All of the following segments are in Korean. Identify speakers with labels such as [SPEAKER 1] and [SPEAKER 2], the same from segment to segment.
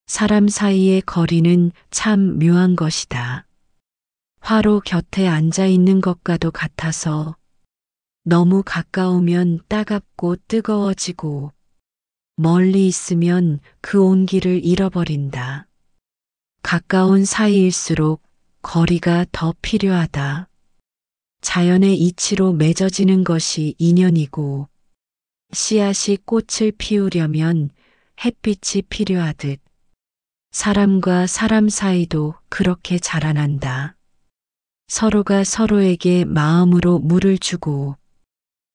[SPEAKER 1] 사람 사이의 거리는 참 묘한 것이다. 화로 곁에 앉아 있는 것과도 같아서 너무 가까우면 따갑고 뜨거워지고 멀리 있으면 그 온기를 잃어버린다. 가까운 사이일수록 거리가 더 필요하다. 자연의 이치로 맺어지는 것이 인연이고 씨앗이 꽃을 피우려면 햇빛이 필요하듯 사람과 사람 사이도 그렇게 자라난다. 서로가 서로에게 마음으로 물을 주고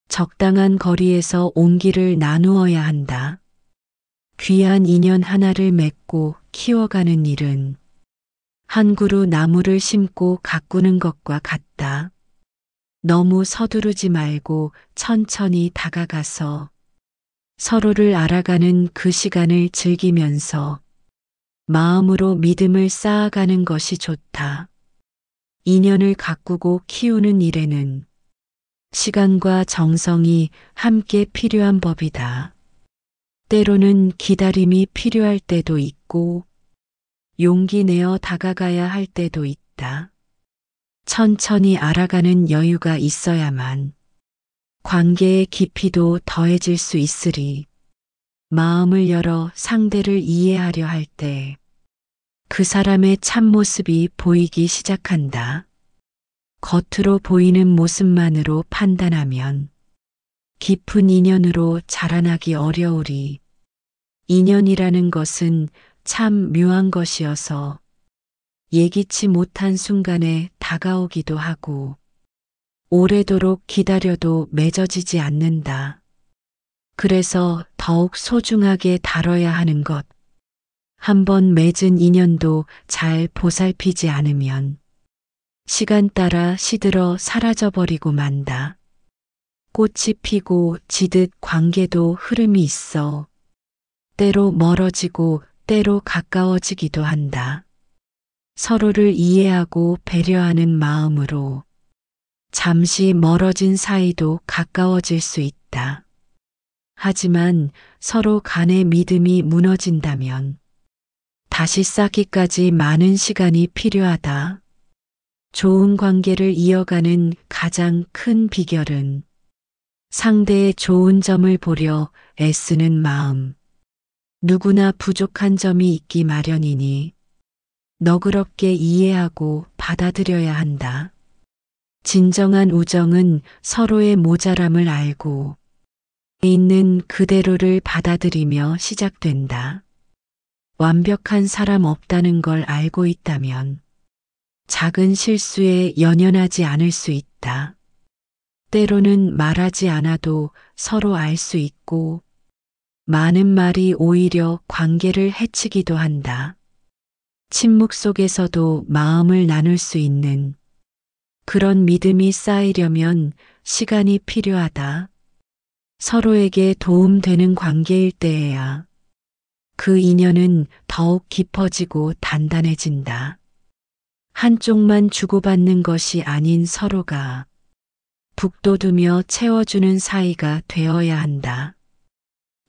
[SPEAKER 1] 적당한 거리에서 온기를 나누어야 한다. 귀한 인연 하나를 맺고 키워가는 일은 한 그루 나무를 심고 가꾸는 것과 같다. 너무 서두르지 말고 천천히 다가가서 서로를 알아가는 그 시간을 즐기면서 마음으로 믿음을 쌓아가는 것이 좋다. 인연을 가꾸고 키우는 일에는 시간과 정성이 함께 필요한 법이다. 때로는 기다림이 필요할 때도 있고 용기 내어 다가가야 할 때도 있다. 천천히 알아가는 여유가 있어야만 관계의 깊이도 더해질 수 있으리. 마음을 열어 상대를 이해하려 할 때 그 사람의 참모습이 보이기 시작한다. 겉으로 보이는 모습만으로 판단하면 깊은 인연으로 자라나기 어려우리. 인연이라는 것은 참 묘한 것이어서 예기치 못한 순간에 다가오기도 하고 오래도록 기다려도 맺어지지 않는다. 그래서 더욱 소중하게 다뤄야 하는 것. 한번 맺은 인연도 잘 보살피지 않으면 시간 따라 시들어 사라져버리고 만다. 꽃이 피고 지듯 관계도 흐름이 있어 때로 멀어지고 때로 가까워지기도 한다. 서로를 이해하고 배려하는 마음으로 잠시 멀어진 사이도 가까워질 수 있다. 하지만 서로 간의 믿음이 무너진다면 다시 쌓기까지 많은 시간이 필요하다. 좋은 관계를 이어가는 가장 큰 비결은 상대의 좋은 점을 보려 애쓰는 마음. 누구나 부족한 점이 있기 마련이니 너그럽게 이해하고 받아들여야 한다. 진정한 우정은 서로의 모자람을 알고 있는 그대로를 받아들이며 시작된다. 완벽한 사람 없다는 걸 알고 있다면 작은 실수에 연연하지 않을 수 있다. 때로는 말하지 않아도 서로 알 수 있고 많은 말이 오히려 관계를 해치기도 한다. 침묵 속에서도 마음을 나눌 수 있는 그런 믿음이 쌓이려면 시간이 필요하다. 서로에게 도움되는 관계일 때에야 그 인연은 더욱 깊어지고 단단해진다. 한쪽만 주고받는 것이 아닌 서로가 북돋우며 채워주는 사이가 되어야 한다.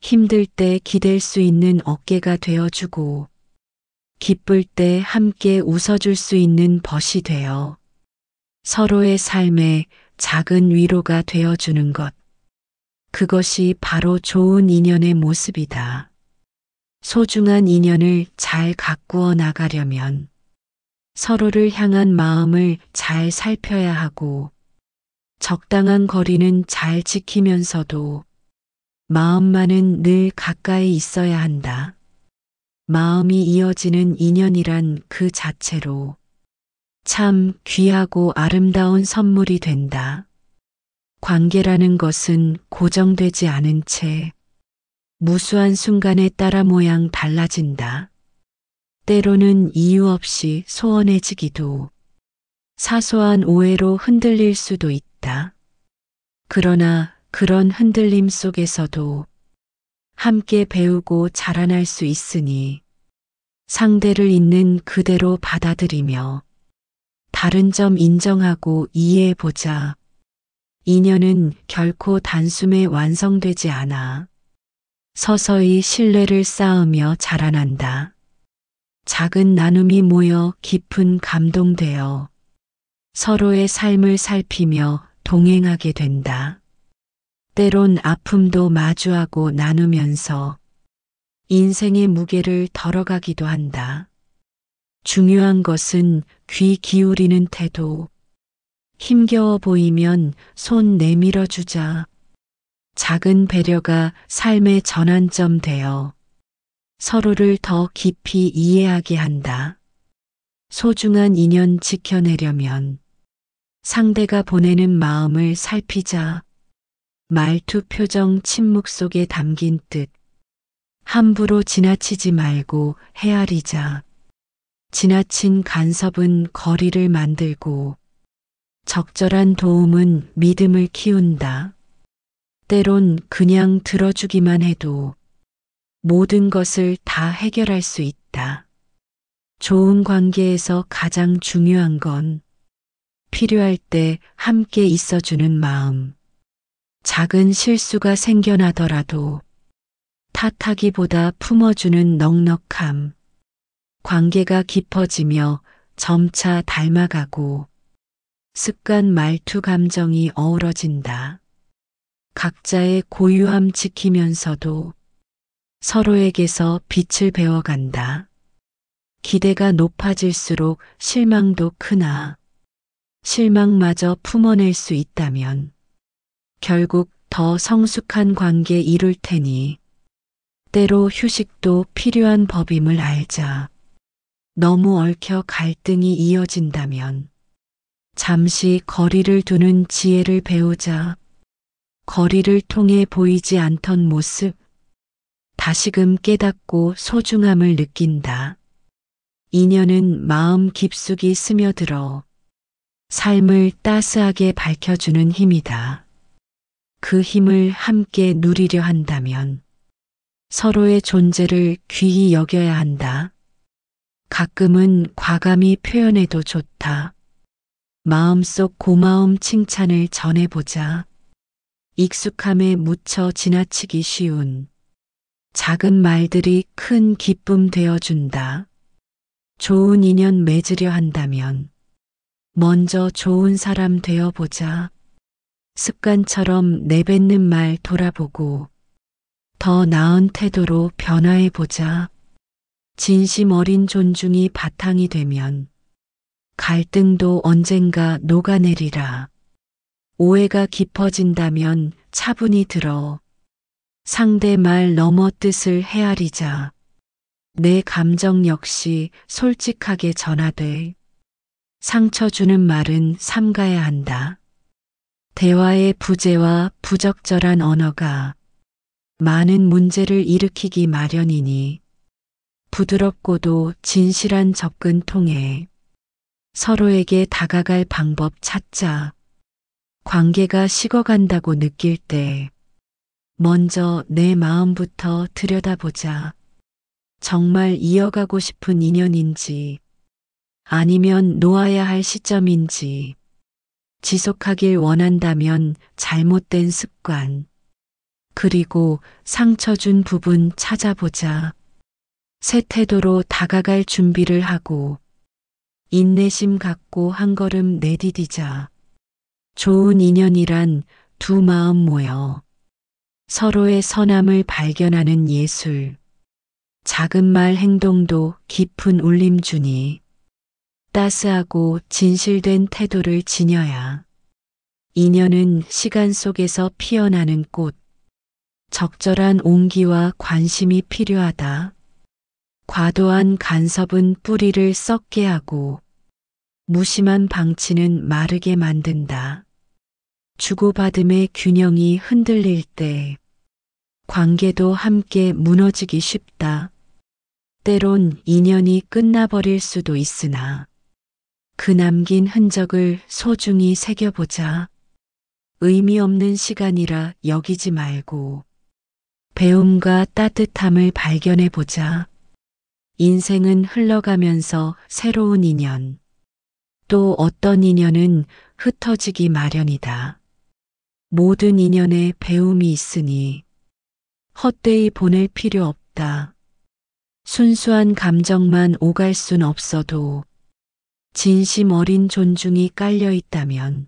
[SPEAKER 1] 힘들 때 기댈 수 있는 어깨가 되어주고 기쁠 때 함께 웃어줄 수 있는 벗이 되어 서로의 삶에 작은 위로가 되어주는 것. 그것이 바로 좋은 인연의 모습이다. 소중한 인연을 잘 가꾸어 나가려면 서로를 향한 마음을 잘 살펴야 하고 적당한 거리는 잘 지키면서도 마음만은 늘 가까이 있어야 한다. 마음이 이어지는 인연이란 그 자체로 참 귀하고 아름다운 선물이 된다. 관계라는 것은 고정되지 않은 채 무수한 순간에 따라 모양 달라진다. 때로는 이유 없이 소원해지기도 사소한 오해로 흔들릴 수도 있다. 그러나 그런 흔들림 속에서도 함께 배우고 자라날 수 있으니 상대를 있는 그대로 받아들이며 다른 점 인정하고 이해해보자. 인연은 결코 단숨에 완성되지 않아 서서히 신뢰를 쌓으며 자라난다. 작은 나눔이 모여 깊은 감동되어 서로의 삶을 살피며 동행하게 된다. 때론 아픔도 마주하고 나누면서 인생의 무게를 덜어가기도 한다. 중요한 것은 귀 기울이는 태도. 힘겨워 보이면 손 내밀어 주자. 작은 배려가 삶의 전환점 되어 서로를 더 깊이 이해하게 한다. 소중한 인연 지켜내려면 상대가 보내는 마음을 살피자. 말투, 표정, 침묵 속에 담긴 뜻. 함부로 지나치지 말고 헤아리자. 지나친 간섭은 거리를 만들고 적절한 도움은 믿음을 키운다. 때론 그냥 들어주기만 해도 모든 것을 다 해결할 수 있다. 좋은 관계에서 가장 중요한 건 필요할 때 함께 있어주는 마음. 작은 실수가 생겨나더라도 탓하기보다 품어주는 넉넉함. 관계가 깊어지며 점차 닮아가고 습관, 말투, 감정이 어우러진다. 각자의 고유함 지키면서도 서로에게서 빛을 배워간다. 기대가 높아질수록 실망도 크나 실망마저 품어낼 수 있다면 결국 더 성숙한 관계 이룰 테니 때로 휴식도 필요한 법임을 알자. 너무 얽혀 갈등이 이어진다면 잠시 거리를 두는 지혜를 배우자. 거리를 통해 보이지 않던 모습, 다시금 깨닫고 소중함을 느낀다. 인연은 마음 깊숙이 스며들어 삶을 따스하게 밝혀주는 힘이다. 그 힘을 함께 누리려 한다면 서로의 존재를 귀히 여겨야 한다. 가끔은 과감히 표현해도 좋다. 마음속 고마움 칭찬을 전해보자. 익숙함에 묻혀 지나치기 쉬운 작은 말들이 큰 기쁨 되어준다. 좋은 인연 맺으려 한다면 먼저 좋은 사람 되어보자. 습관처럼 내뱉는 말 돌아보고 더 나은 태도로 변화해보자. 진심 어린 존중이 바탕이 되면 갈등도 언젠가 녹아내리라. 오해가 깊어진다면 차분히 들어 상대 말 넘어 뜻을 헤아리자. 내 감정 역시 솔직하게 전하되 상처 주는 말은 삼가야 한다. 대화의 부재와 부적절한 언어가 많은 문제를 일으키기 마련이니 부드럽고도 진실한 접근 통해 서로에게 다가갈 방법 찾자. 관계가 식어간다고 느낄 때 먼저 내 마음부터 들여다보자. 정말 이어가고 싶은 인연인지 아니면 놓아야 할 시점인지 지속하길 원한다면 잘못된 습관 그리고 상처 준 부분 찾아보자. 새 태도로 다가갈 준비를 하고 인내심 갖고 한 걸음 내디디자. 좋은 인연이란 두 마음 모여 서로의 선함을 발견하는 예술. 작은 말 행동도 깊은 울림 주니 따스하고 진실된 태도를 지녀야 인연은 시간 속에서 피어나는 꽃. 적절한 온기와 관심이 필요하다. 과도한 간섭은 뿌리를 썩게 하고 무심한 방치는 마르게 만든다. 주고받음의 균형이 흔들릴 때 관계도 함께 무너지기 쉽다. 때론 인연이 끝나버릴 수도 있으나 그 남긴 흔적을 소중히 새겨보자. 의미 없는 시간이라 여기지 말고 배움과 따뜻함을 발견해보자. 인생은 흘러가면서 새로운 인연, 또 어떤 인연은 흩어지기 마련이다. 모든 인연에 배움이 있으니 헛되이 보낼 필요 없다. 순수한 감정만 오갈 순 없어도 진심 어린 존중이 깔려 있다면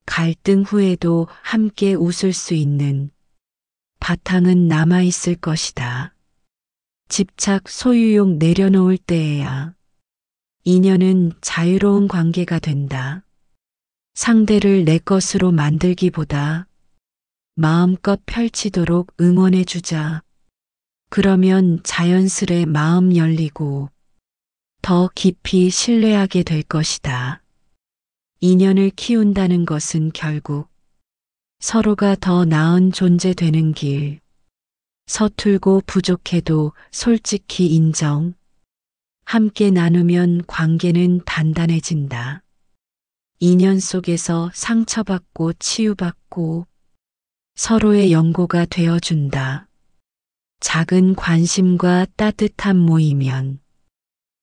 [SPEAKER 1] 갈등 후에도 함께 웃을 수 있는 바탕은 남아 있을 것이다. 집착 소유욕 내려놓을 때에야 인연은 자유로운 관계가 된다. 상대를 내 것으로 만들기보다 마음껏 펼치도록 응원해 주자. 그러면 자연스레 마음 열리고 더 깊이 신뢰하게 될 것이다. 인연을 키운다는 것은 결국 서로가 더 나은 존재 되는 길. 서툴고 부족해도 솔직히 인정. 함께 나누면 관계는 단단해진다. 인연 속에서 상처받고 치유받고 서로의 연고가 되어준다. 작은 관심과 따뜻한 모이면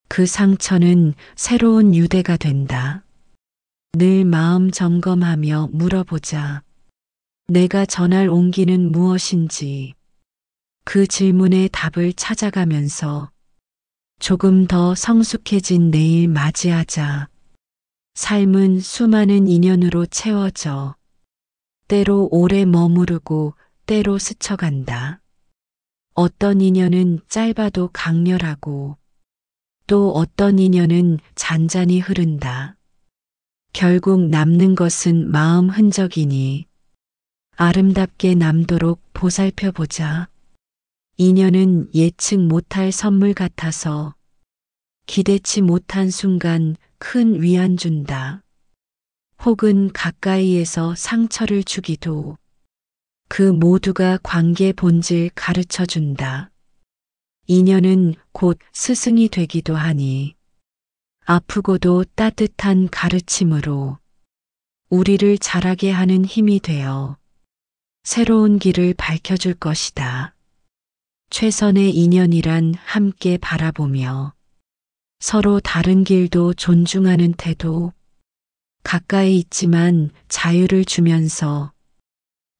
[SPEAKER 1] 그 상처는 새로운 유대가 된다. 늘 마음 점검하며 물어보자. 내가 전할 온기는 무엇인지 그 질문에 답을 찾아가면서 조금 더 성숙해진 내일 맞이하자. 삶은 수많은 인연으로 채워져 때로 오래 머무르고 때로 스쳐간다. 어떤 인연은 짧아도 강렬하고 또 어떤 인연은 잔잔히 흐른다. 결국 남는 것은 마음 흔적이니 아름답게 남도록 보살펴보자. 인연은 예측 못할 선물 같아서 기대치 못한 순간 큰 위안 준다. 혹은 가까이에서 상처를 주기도 그 모두가 관계 본질 가르쳐 준다. 인연은 곧 스승이 되기도 하니 아프고도 따뜻한 가르침으로 우리를 자라게 하는 힘이 되어 새로운 길을 밝혀줄 것이다. 최선의 인연이란 함께 바라보며 서로 다른 길도 존중하는 태도, 가까이 있지만 자유를 주면서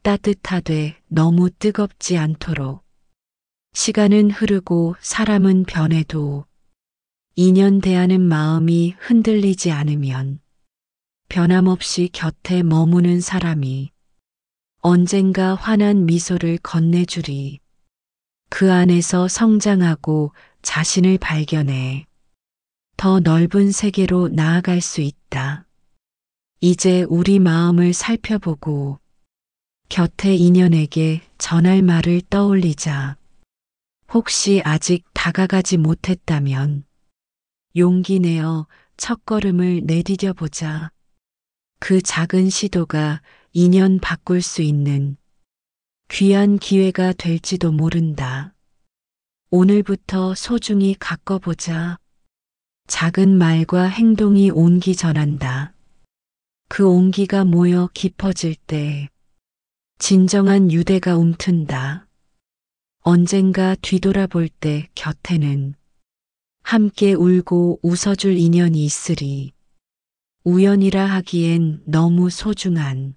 [SPEAKER 1] 따뜻하되 너무 뜨겁지 않도록. 시간은 흐르고 사람은 변해도 인연 대하는 마음이 흔들리지 않으면 변함없이 곁에 머무는 사람이 언젠가 환한 미소를 건네주리. 그 안에서 성장하고 자신을 발견해 더 넓은 세계로 나아갈 수 있다. 이제 우리 마음을 살펴보고 곁에 인연에게 전할 말을 떠올리자. 혹시 아직 다가가지 못했다면 용기 내어 첫걸음을 내디뎌 보자. 그 작은 시도가 인연 바꿀 수 있는 귀한 기회가 될지도 모른다. 오늘부터 소중히 가꿔보자. 작은 말과 행동이 온기 전한다. 그 온기가 모여 깊어질 때 진정한 유대가 움튼다. 언젠가 뒤돌아볼 때 곁에는 함께 울고 웃어줄 인연이 있으리. 우연이라 하기엔 너무 소중한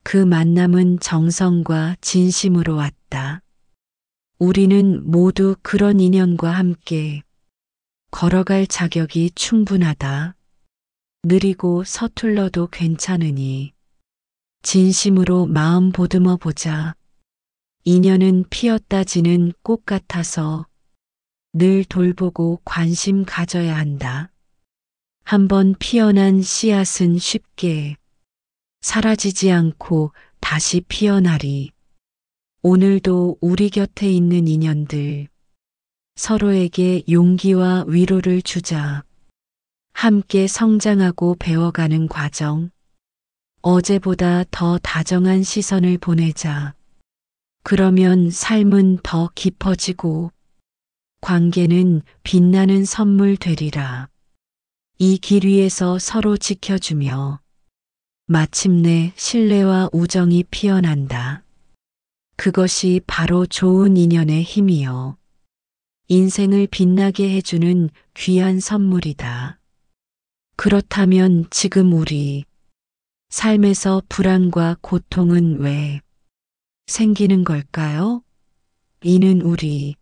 [SPEAKER 1] 그 만남은 정성과 진심으로 왔다. 우리는 모두 그런 인연과 함께 걸어갈 자격이 충분하다. 느리고 서툴러도 괜찮으니 진심으로 마음 보듬어 보자. 인연은 피었다 지는 꽃 같아서 늘 돌보고 관심 가져야 한다. 한번 피어난 씨앗은 쉽게 사라지지 않고 다시 피어나리. 오늘도 우리 곁에 있는 인연들 서로에게 용기와 위로를 주자. 함께 성장하고 배워가는 과정. 어제보다 더 다정한 시선을 보내자. 그러면 삶은 더 깊어지고 관계는 빛나는 선물 되리라. 이 길 위에서 서로 지켜주며 마침내 신뢰와 우정이 피어난다. 그것이 바로 좋은 인연의 힘이요. 인생을 빛나게 해주는 귀한 선물이다. 그렇다면 지금 우리 삶에서 불안과 고통은 왜 생기는 걸까요? 이는 우리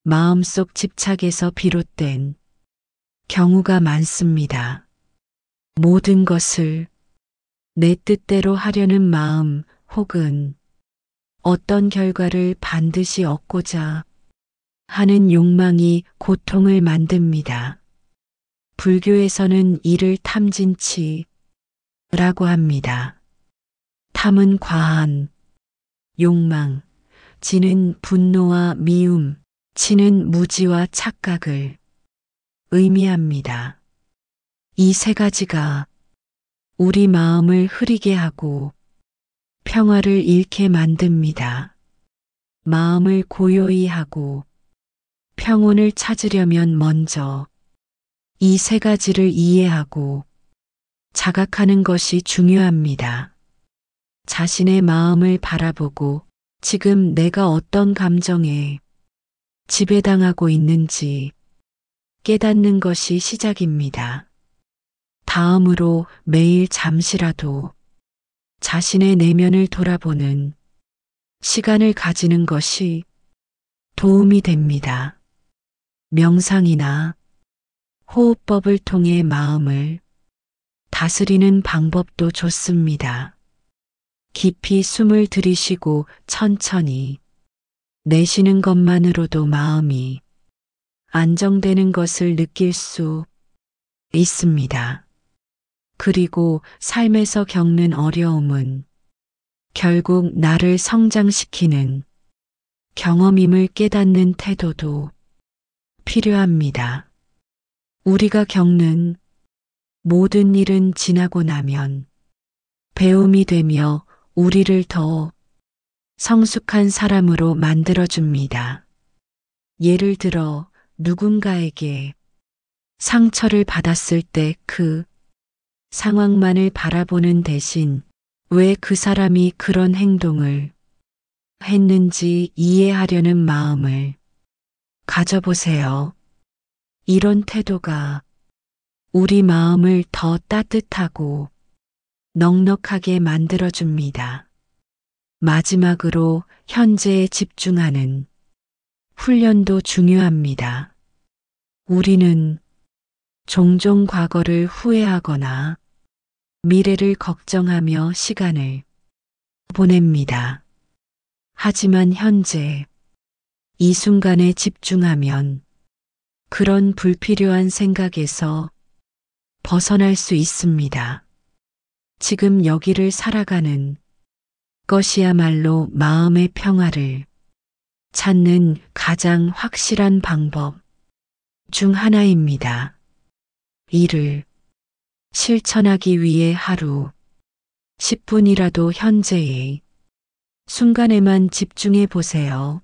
[SPEAKER 1] 마음속 집착에서 비롯된 경우가 많습니다. 모든 것을 내 뜻대로 하려는 마음 혹은 어떤 결과를 반드시 얻고자 하는 욕망이 고통을 만듭니다. 불교에서는 이를 탐진치라고 합니다. 탐은 과한 욕망, 진은 분노와 미움, 치는 무지와 착각을 의미합니다. 이 세 가지가 우리 마음을 흐리게 하고 평화를 잃게 만듭니다. 마음을 고요히 하고 평온을 찾으려면 먼저 이 세 가지를 이해하고 자각하는 것이 중요합니다. 자신의 마음을 바라보고 지금 내가 어떤 감정에 지배당하고 있는지 깨닫는 것이 시작입니다. 다음으로 매일 잠시라도 자신의 내면을 돌아보는 시간을 가지는 것이 도움이 됩니다. 명상이나 호흡법을 통해 마음을 다스리는 방법도 좋습니다. 깊이 숨을 들이쉬고 천천히 내쉬는 것만으로도 마음이 안정되는 것을 느낄 수 있습니다. 그리고 삶에서 겪는 어려움은 결국 나를 성장시키는 경험임을 깨닫는 태도도 필요합니다. 우리가 겪는 모든 일은 지나고 나면 배움이 되며 우리를 더 성숙한 사람으로 만들어줍니다. 예를 들어 누군가에게 상처를 받았을 때 그 상황만을 바라보는 대신 왜 그 사람이 그런 행동을 했는지 이해하려는 마음을 가져보세요. 이런 태도가 우리 마음을 더 따뜻하고 넉넉하게 만들어줍니다. 마지막으로 현재에 집중하는 훈련도 중요합니다. 우리는 종종 과거를 후회하거나 미래를 걱정하며 시간을 보냅니다. 하지만 현재 이 순간에 집중하면 그런 불필요한 생각에서 벗어날 수 있습니다. 지금 여기를 살아가는 것이야말로 마음의 평화를 찾는 가장 확실한 방법 중 하나입니다. 이를 실천하기 위해 하루 10분이라도 현재의 순간에만 집중해 보세요.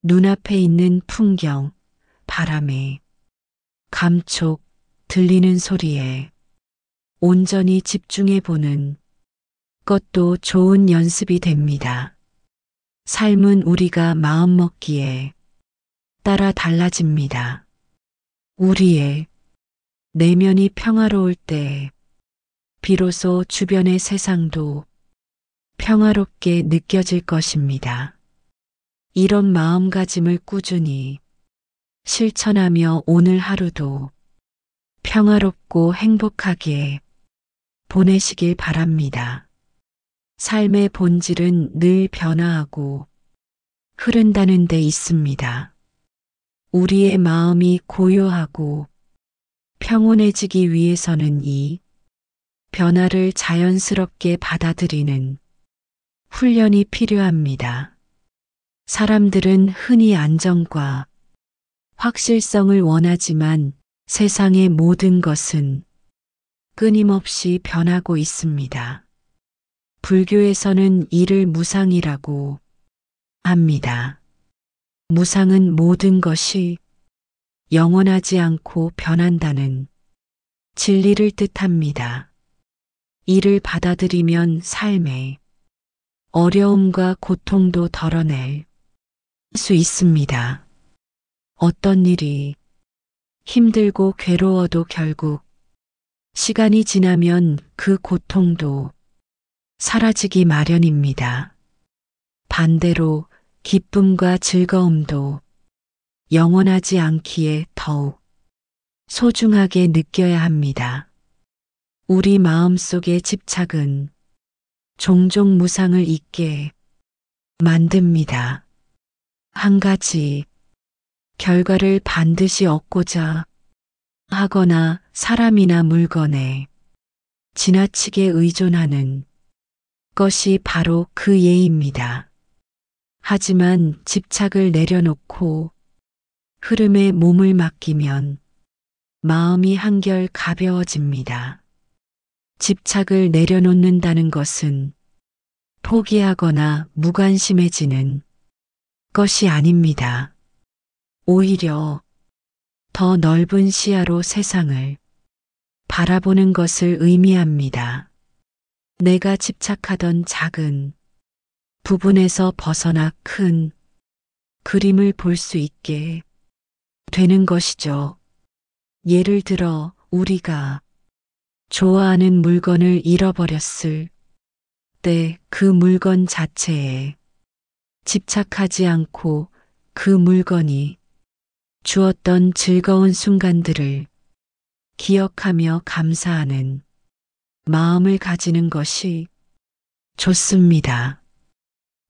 [SPEAKER 1] 눈앞에 있는 풍경, 바람에, 감촉, 들리는 소리에 온전히 집중해 보는 것도 좋은 연습이 됩니다. 삶은 우리가 마음먹기에 따라 달라집니다. 우리의 내면이 평화로울 때 비로소 주변의 세상도 평화롭게 느껴질 것입니다. 이런 마음가짐을 꾸준히 실천하며 오늘 하루도 평화롭고 행복하게 보내시길 바랍니다. 삶의 본질은 늘 변화하고 흐른다는 데 있습니다. 우리의 마음이 고요하고 평온해지기 위해서는 이 변화를 자연스럽게 받아들이는 훈련이 필요합니다. 사람들은 흔히 안정과 확실성을 원하지만 세상의 모든 것은 끊임없이 변하고 있습니다. 불교에서는 이를 무상이라고 합니다. 무상은 모든 것이 영원하지 않고 변한다는 진리를 뜻합니다. 이를 받아들이면 삶의 어려움과 고통도 덜어낼 수 있습니다. 어떤 일이 힘들고 괴로워도 결국 시간이 지나면 그 고통도 사라지기 마련입니다. 반대로 기쁨과 즐거움도 영원하지 않기에 더욱 소중하게 느껴야 합니다. 우리 마음속의 집착은 종종 무상을 잊게 만듭니다. 한 가지 결과를 반드시 얻고자 하거나 사람이나 물건에 지나치게 의존하는 것이 바로 그 예입니다. 하지만 집착을 내려놓고 흐름에 몸을 맡기면 마음이 한결 가벼워집니다. 집착을 내려놓는다는 것은 포기하거나 무관심해지는 것이 아닙니다. 오히려 더 넓은 시야로 세상을 바라보는 것을 의미합니다. 내가 집착하던 작은 부분에서 벗어나 큰 그림을 볼 수 있게 되는 것이죠. 예를 들어 우리가 좋아하는 물건을 잃어버렸을 때 그 물건 자체에 집착하지 않고 그 물건이 주었던 즐거운 순간들을 기억하며 감사하는 마음을 가지는 것이 좋습니다.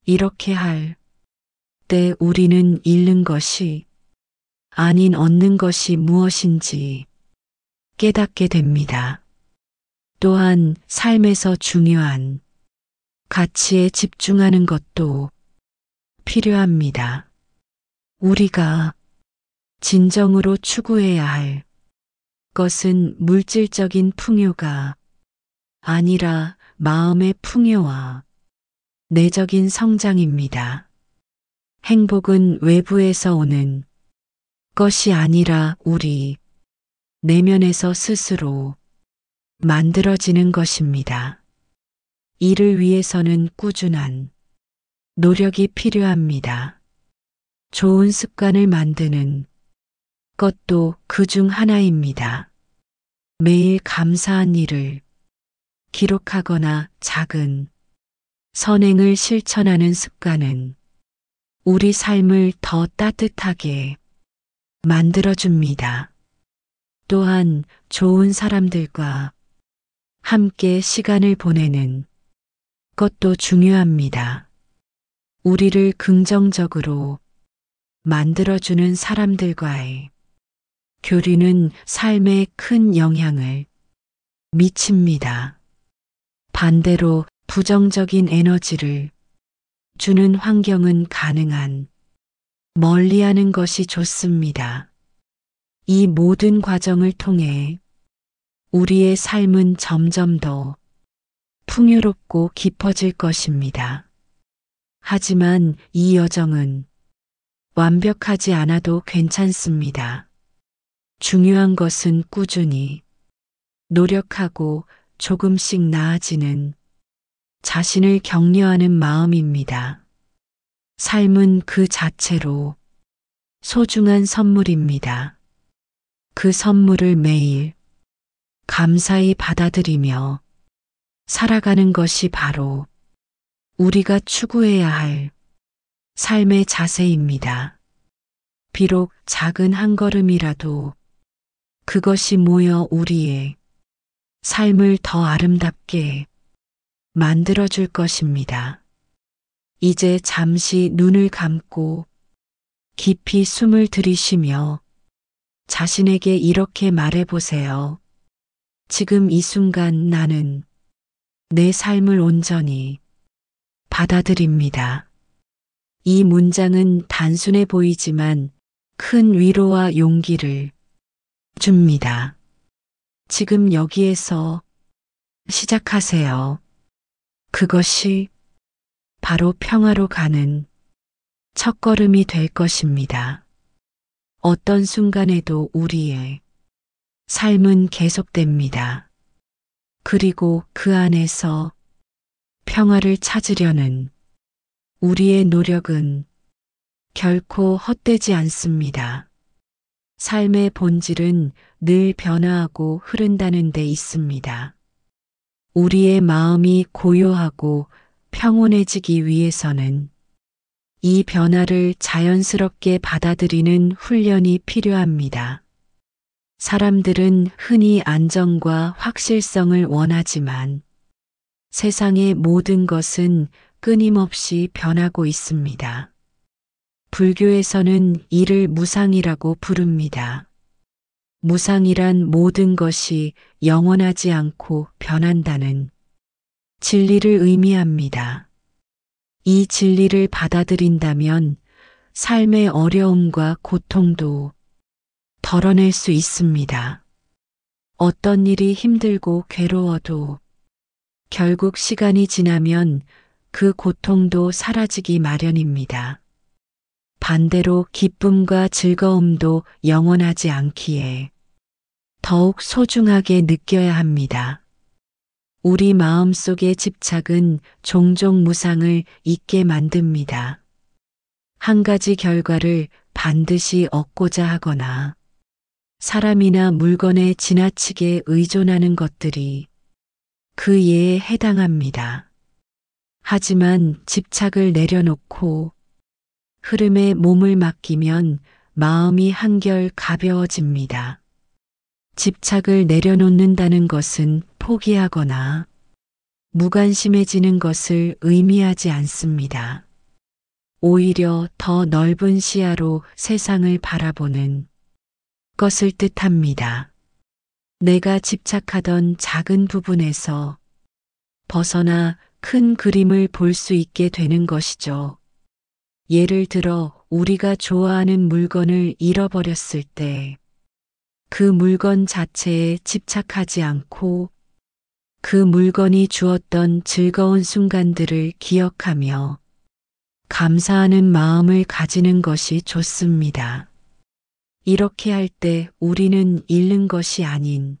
[SPEAKER 1] 이렇게 할 때 우리는 잃는 것이 아닌 얻는 것이 무엇인지 깨닫게 됩니다. 또한 삶에서 중요한 가치에 집중하는 것도 필요합니다. 우리가 진정으로 추구해야 할 것은 물질적인 풍요가 아니라 마음의 풍요와 내적인 성장입니다. 행복은 외부에서 오는 것이 아니라 우리 내면에서 스스로 만들어지는 것입니다. 이를 위해서는 꾸준한 노력이 필요합니다. 좋은 습관을 만드는 것도 그 중 하나입니다. 매일 감사한 일을 기록하거나 작은 선행을 실천하는 습관은 우리 삶을 더 따뜻하게 만들어줍니다. 또한 좋은 사람들과 함께 시간을 보내는 것도 중요합니다. 우리를 긍정적으로 만들어주는 사람들과의 교류는 삶에 큰 영향을 미칩니다. 반대로 부정적인 에너지를 주는 환경은 가능한 멀리하는 것이 좋습니다. 이 모든 과정을 통해 우리의 삶은 점점 더 풍요롭고 깊어질 것입니다. 하지만 이 여정은 완벽하지 않아도 괜찮습니다. 중요한 것은 꾸준히 노력하고 조금씩 나아지는 자신을 격려하는 마음입니다. 삶은 그 자체로 소중한 선물입니다. 그 선물을 매일 감사히 받아들이며 살아가는 것이 바로 우리가 추구해야 할 삶의 자세입니다. 비록 작은 한 걸음이라도 그것이 모여 우리의 삶을 더 아름답게 만들어줄 것입니다. 이제 잠시 눈을 감고 깊이 숨을 들이쉬며 자신에게 이렇게 말해보세요. 지금 이 순간 나는 내 삶을 온전히 받아들입니다. 이 문장은 단순해 보이지만 큰 위로와 용기를 줍니다. 지금 여기에서 시작하세요. 그것이 바로 평화로 가는 첫걸음이 될 것입니다. 어떤 순간에도 우리의 삶은 계속됩니다. 그리고 그 안에서 평화를 찾으려는 우리의 노력은 결코 헛되지 않습니다. 삶의 본질은 늘 변화하고 흐른다는 데 있습니다. 우리의 마음이 고요하고 평온해지기 위해서는 이 변화를 자연스럽게 받아들이는 훈련이 필요합니다. 사람들은 흔히 안정과 확실성을 원하지만 세상의 모든 것은 끊임없이 변하고 있습니다. 불교에서는 이를 무상이라고 부릅니다. 무상이란 모든 것이 영원하지 않고 변한다는 진리를 의미합니다. 이 진리를 받아들인다면 삶의 어려움과 고통도 덜어낼 수 있습니다. 어떤 일이 힘들고 괴로워도 결국 시간이 지나면 그 고통도 사라지기 마련입니다. 반대로 기쁨과 즐거움도 영원하지 않기에 더욱 소중하게 느껴야 합니다. 우리 마음속의 집착은 종종 무상을 잊게 만듭니다. 한 가지 결과를 반드시 얻고자 하거나 사람이나 물건에 지나치게 의존하는 것들이 그 예에 해당합니다. 하지만 집착을 내려놓고 흐름에 몸을 맡기면 마음이 한결 가벼워집니다. 집착을 내려놓는다는 것은 포기하거나 무관심해지는 것을 의미하지 않습니다. 오히려 더 넓은 시야로 세상을 바라보는 것을 뜻합니다. 내가 집착하던 작은 부분에서 벗어나 큰 그림을 볼 수 있게 되는 것이죠. 예를 들어 우리가 좋아하는 물건을 잃어버렸을 때 그 물건 자체에 집착하지 않고 그 물건이 주었던 즐거운 순간들을 기억하며 감사하는 마음을 가지는 것이 좋습니다. 이렇게 할 때 우리는 잃는 것이 아닌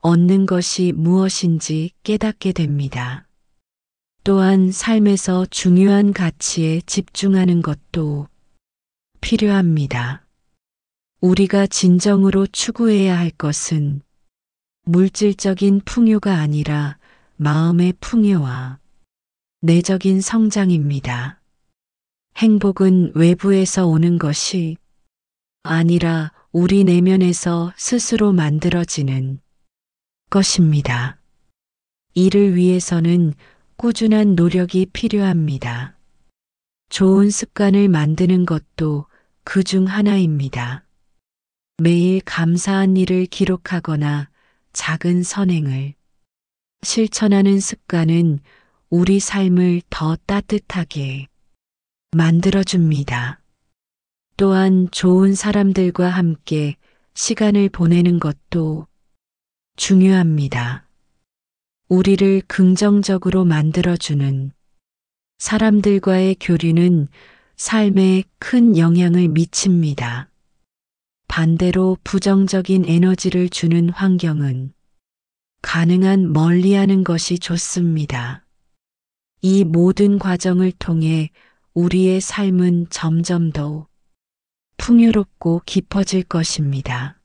[SPEAKER 1] 얻는 것이 무엇인지 깨닫게 됩니다. 또한 삶에서 중요한 가치에 집중하는 것도 필요합니다. 우리가 진정으로 추구해야 할 것은 물질적인 풍요가 아니라 마음의 풍요와 내적인 성장입니다. 행복은 외부에서 오는 것이 아니라 우리 내면에서 스스로 만들어지는 것입니다. 이를 위해서는 꾸준한 노력이 필요합니다. 좋은 습관을 만드는 것도 그 중 하나입니다. 매일 감사한 일을 기록하거나 작은 선행을 실천하는 습관은 우리 삶을 더 따뜻하게 만들어줍니다. 또한 좋은 사람들과 함께 시간을 보내는 것도 중요합니다. 우리를 긍정적으로 만들어주는 사람들과의 교류는 삶에 큰 영향을 미칩니다. 반대로 부정적인 에너지를 주는 환경은 가능한 멀리하는 것이 좋습니다. 이 모든 과정을 통해 우리의 삶은 점점 더 풍요롭고 깊어질 것입니다.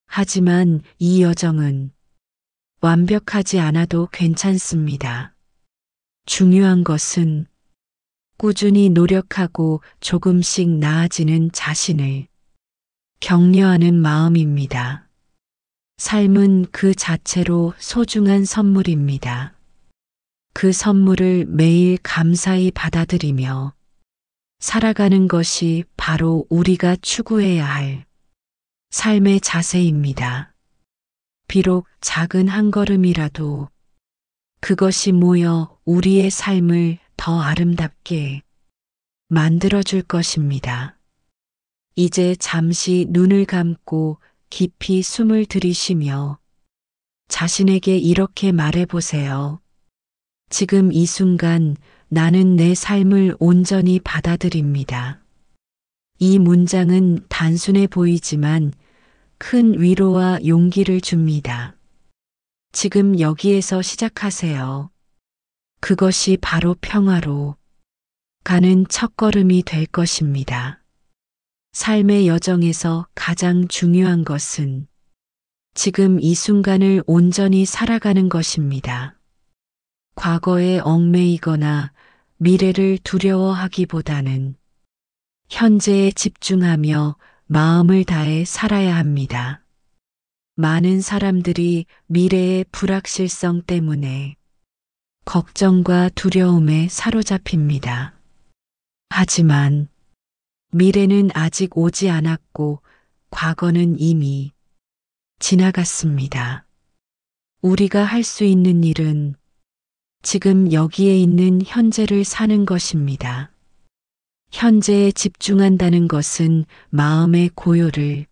[SPEAKER 1] 하지만 이 여정은 완벽하지 않아도 괜찮습니다. 중요한 것은 꾸준히 노력하고 조금씩 나아지는 자신을 격려하는 마음입니다. 삶은 그 자체로 소중한 선물입니다. 그 선물을 매일 감사히 받아들이며 살아가는 것이 바로 우리가 추구해야 할 삶의 자세입니다. 비록 작은 한 걸음이라도 그것이 모여 우리의 삶을 더 아름답게 만들어줄 것입니다. 이제 잠시 눈을 감고 깊이 숨을 들이쉬며 자신에게 이렇게 말해보세요. 지금 이 순간 나는 내 삶을 온전히 받아들입니다. 이 문장은 단순해 보이지만 큰 위로와 용기를 줍니다. 지금 여기에서 시작하세요. 그것이 바로 평화로 가는 첫걸음이 될 것입니다. 삶의 여정에서 가장 중요한 것은 지금 이 순간을 온전히 살아가는 것입니다. 과거에 얽매이거나 미래를 두려워하기보다는 현재에 집중하며 마음을 다해 살아야 합니다. 많은 사람들이 미래의 불확실성 때문에 걱정과 두려움에 사로잡힙니다. 하지만 미래는 아직 오지 않았고 과거는 이미 지나갔습니다. 우리가 할 수 있는 일은 지금 여기에 있는 현재를 사는 것입니다. 현재에 집중한다는 것은 마음의 고요를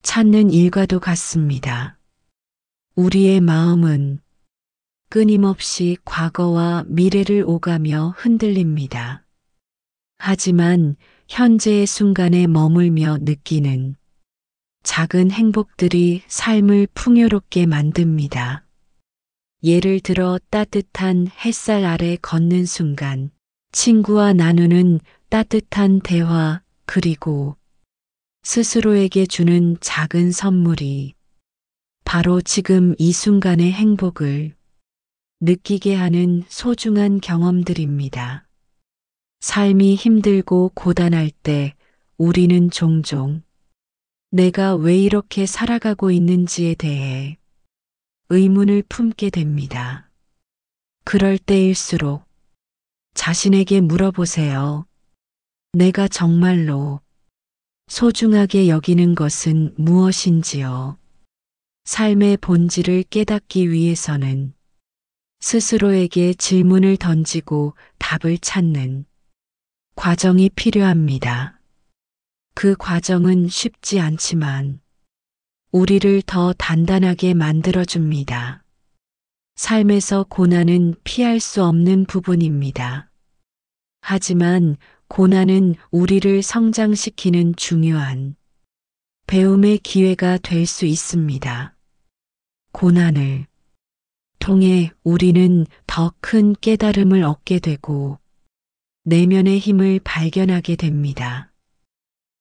[SPEAKER 1] 찾는 일과도 같습니다. 우리의 마음은 끊임없이 과거와 미래를 오가며 흔들립니다. 하지만 현재의 순간에 머물며 느끼는 작은 행복들이 삶을 풍요롭게 만듭니다. 예를 들어 따뜻한 햇살 아래 걷는 순간, 친구와 나누는 따뜻한 대화, 그리고 스스로에게 주는 작은 선물이 바로 지금 이 순간의 행복을 느끼게 하는 소중한 경험들입니다. 삶이 힘들고 고단할 때 우리는 종종 내가 왜 이렇게 살아가고 있는지에 대해 의문을 품게 됩니다. 그럴 때일수록 자신에게 물어보세요. 내가 정말로 소중하게 여기는 것은 무엇인지요? 삶의 본질을 깨닫기 위해서는 스스로에게 질문을 던지고 답을 찾는 과정이 필요합니다. 그 과정은 쉽지 않지만 우리를 더 단단하게 만들어줍니다. 삶에서 고난은 피할 수 없는 부분입니다. 하지만 고난은 우리를 성장시키는 중요한 배움의 기회가 될 수 있습니다. 고난을 통해 우리는 더 큰 깨달음을 얻게 되고 내면의 힘을 발견하게 됩니다.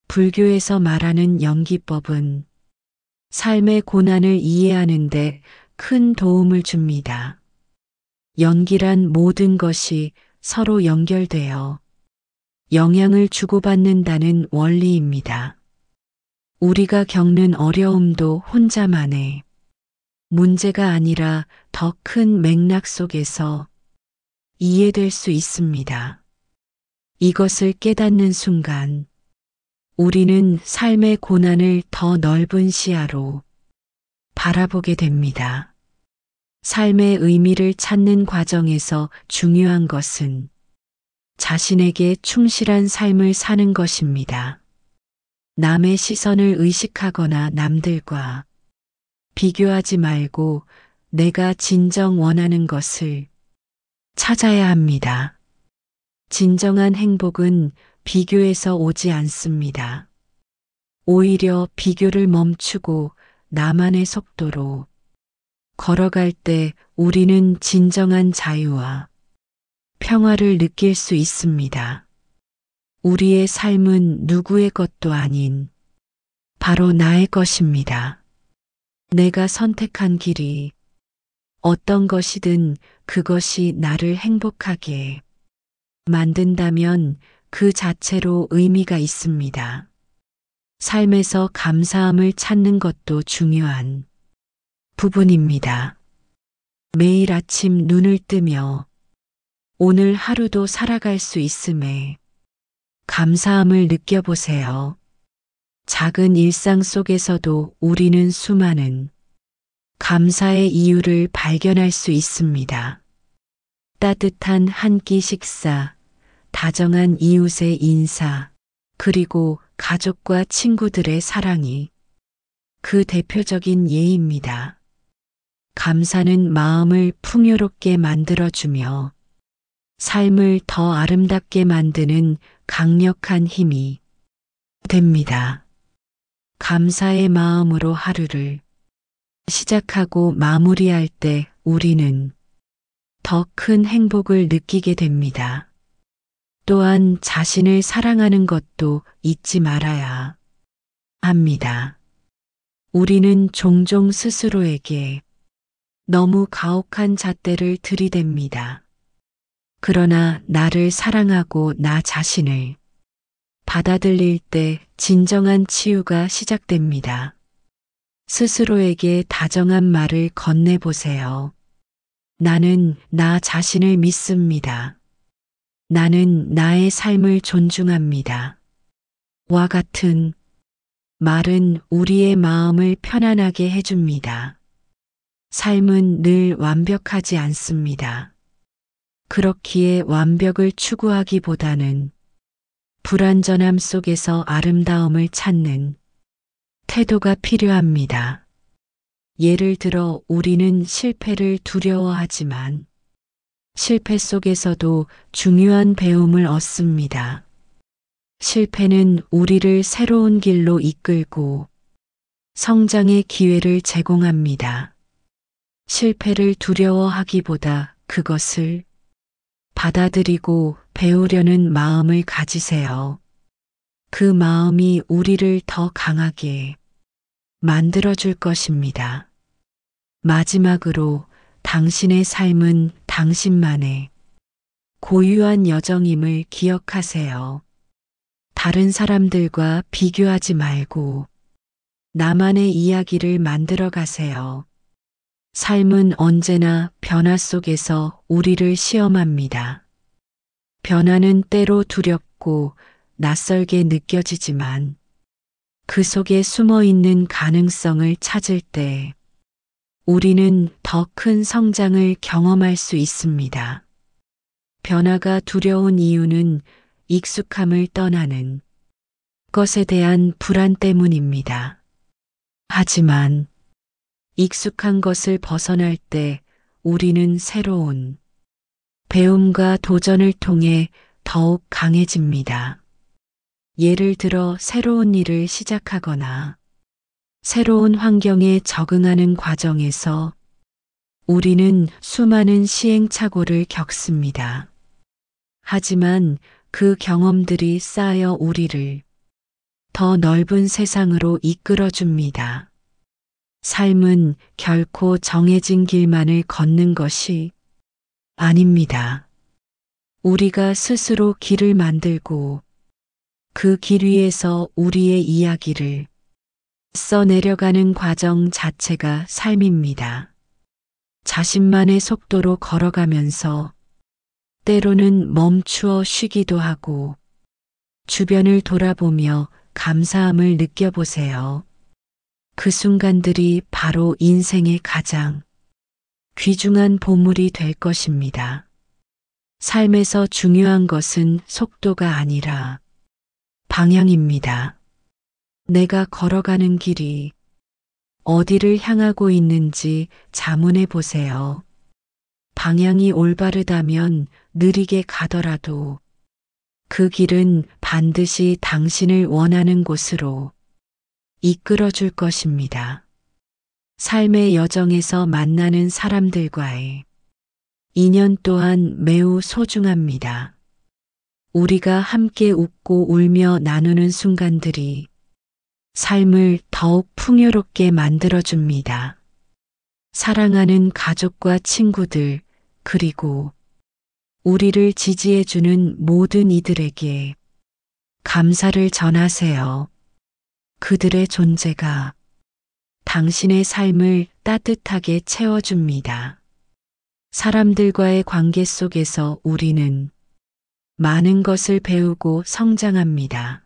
[SPEAKER 1] 불교에서 말하는 연기법은 삶의 고난을 이해하는 데 큰 도움을 줍니다. 연기란 모든 것이 서로 연결되어 영향을 주고받는다는 원리입니다. 우리가 겪는 어려움도 혼자만의 문제가 아니라 더 큰 맥락 속에서 이해될 수 있습니다. 이것을 깨닫는 순간 우리는 삶의 고난을 더 넓은 시야로 바라보게 됩니다. 삶의 의미를 찾는 과정에서 중요한 것은 자신에게 충실한 삶을 사는 것입니다. 남의 시선을 의식하거나 남들과 비교하지 말고 내가 진정 원하는 것을 찾아야 합니다. 진정한 행복은 비교에서 오지 않습니다. 오히려 비교를 멈추고 나만의 속도로 걸어갈 때 우리는 진정한 자유와 평화를 느낄 수 있습니다. 우리의 삶은 누구의 것도 아닌 바로 나의 것입니다. 내가 선택한 길이 어떤 것이든 그것이 나를 행복하게 만든다면 그 자체로 의미가 있습니다. 삶에서 감사함을 찾는 것도 중요한 부분입니다. 매일 아침 눈을 뜨며 오늘 하루도 살아갈 수 있음에 감사함을 느껴보세요. 작은 일상 속에서도 우리는 수많은 감사의 이유를 발견할 수 있습니다. 따뜻한 한 끼 식사, 다정한 이웃의 인사, 그리고 가족과 친구들의 사랑이 그 대표적인 예입니다. 감사는 마음을 풍요롭게 만들어주며 삶을 더 아름답게 만드는 강력한 힘이 됩니다. 감사의 마음으로 하루를 시작하고 마무리할 때 우리는 더 큰 행복을 느끼게 됩니다. 또한 자신을 사랑하는 것도 잊지 말아야 합니다. 우리는 종종 스스로에게 너무 가혹한 잣대를 들이댑니다. 그러나 나를 사랑하고 나 자신을 받아들일 때 진정한 치유가 시작됩니다. 스스로에게 다정한 말을 건네보세요. 나는 나 자신을 믿습니다. 나는 나의 삶을 존중합니다. 와 같은 말은 우리의 마음을 편안하게 해줍니다. 삶은 늘 완벽하지 않습니다. 그렇기에 완벽을 추구하기보다는 불완전함 속에서 아름다움을 찾는 태도가 필요합니다. 예를 들어 우리는 실패를 두려워하지만 실패 속에서도 중요한 배움을 얻습니다. 실패는 우리를 새로운 길로 이끌고 성장의 기회를 제공합니다. 실패를 두려워하기보다 그것을 받아들이고 배우려는 마음을 가지세요. 그 마음이 우리를 더 강하게 만들어줄 것입니다. 마지막으로 당신의 삶은 당신만의 고유한 여정임을 기억하세요. 다른 사람들과 비교하지 말고 나만의 이야기를 만들어 가세요. 삶은 언제나 변화 속에서 우리를 시험합니다. 변화는 때로 두렵고 낯설게 느껴지지만 그 속에 숨어 있는 가능성을 찾을 때 우리는 더 큰 성장을 경험할 수 있습니다. 변화가 두려운 이유는 익숙함을 떠나는 것에 대한 불안 때문입니다. 하지만 익숙한 것을 벗어날 때 우리는 새로운 배움과 도전을 통해 더욱 강해집니다. 예를 들어 새로운 일을 시작하거나 새로운 환경에 적응하는 과정에서 우리는 수많은 시행착오를 겪습니다. 하지만 그 경험들이 쌓여 우리를 더 넓은 세상으로 이끌어 줍니다. 삶은 결코 정해진 길만을 걷는 것이 아닙니다. 우리가 스스로 길을 만들고 그 길 위에서 우리의 이야기를 써내려가는 과정 자체가 삶입니다. 자신만의 속도로 걸어가면서 때로는 멈추어 쉬기도 하고 주변을 돌아보며 감사함을 느껴보세요. 그 순간들이 바로 인생의 가장 귀중한 보물이 될 것입니다. 삶에서 중요한 것은 속도가 아니라 방향입니다. 내가 걸어가는 길이 어디를 향하고 있는지 자문해 보세요. 방향이 올바르다면 느리게 가더라도 그 길은 반드시 당신을 원하는 곳으로 이끌어 줄 것입니다. 삶의 여정에서 만나는 사람들과의 인연 또한 매우 소중합니다. 우리가 함께 웃고 울며 나누는 순간들이 삶을 더욱 풍요롭게 만들어줍니다. 사랑하는 가족과 친구들, 그리고 우리를 지지해주는 모든 이들에게 감사를 전하세요. 그들의 존재가 당신의 삶을 따뜻하게 채워줍니다. 사람들과의 관계 속에서 우리는 많은 것을 배우고 성장합니다.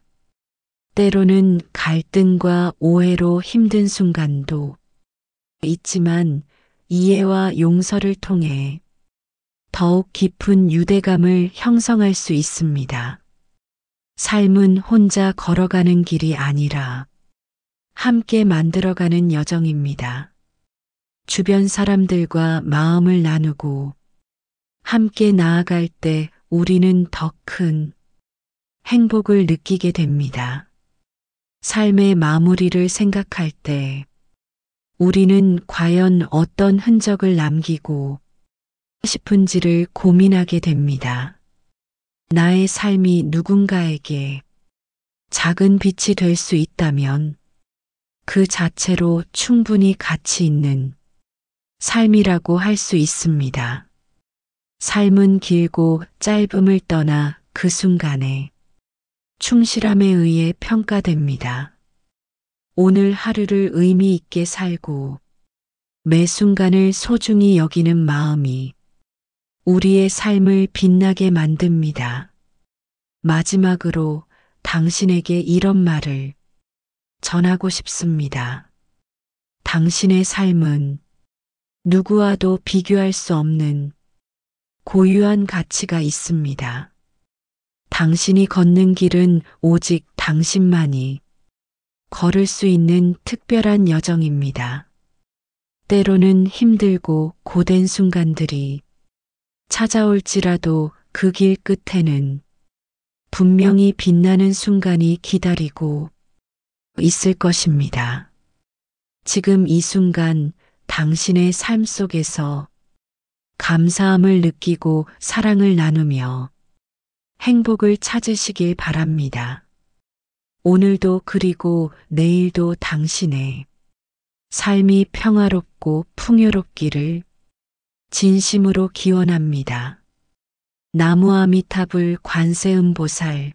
[SPEAKER 1] 때로는 갈등과 오해로 힘든 순간도 있지만 이해와 용서를 통해 더욱 깊은 유대감을 형성할 수 있습니다. 삶은 혼자 걸어가는 길이 아니라 함께 만들어가는 여정입니다. 주변 사람들과 마음을 나누고 함께 나아갈 때 우리는 더 큰 행복을 느끼게 됩니다. 삶의 마무리를 생각할 때 우리는 과연 어떤 흔적을 남기고 싶은지를 고민하게 됩니다. 나의 삶이 누군가에게 작은 빛이 될 수 있다면 그 자체로 충분히 가치 있는 삶이라고 할 수 있습니다. 삶은 길고 짧음을 떠나 그 순간에 충실함에 의해 평가됩니다. 오늘 하루를 의미 있게 살고 매 순간을 소중히 여기는 마음이 우리의 삶을 빛나게 만듭니다. 마지막으로 당신에게 이런 말을 전하고 싶습니다. 당신의 삶은 누구와도 비교할 수 없는 고유한 가치가 있습니다. 당신이 걷는 길은 오직 당신만이 걸을 수 있는 특별한 여정입니다. 때로는 힘들고 고된 순간들이 찾아올지라도 그 길 끝에는 분명히 빛나는 순간이 기다리고 있을 것입니다. 지금 이 순간 당신의 삶 속에서 감사함을 느끼고 사랑을 나누며 행복을 찾으시길 바랍니다. 오늘도 그리고 내일도 당신의 삶이 평화롭고 풍요롭기를 진심으로 기원합니다. 나무 아미타불 관세음보살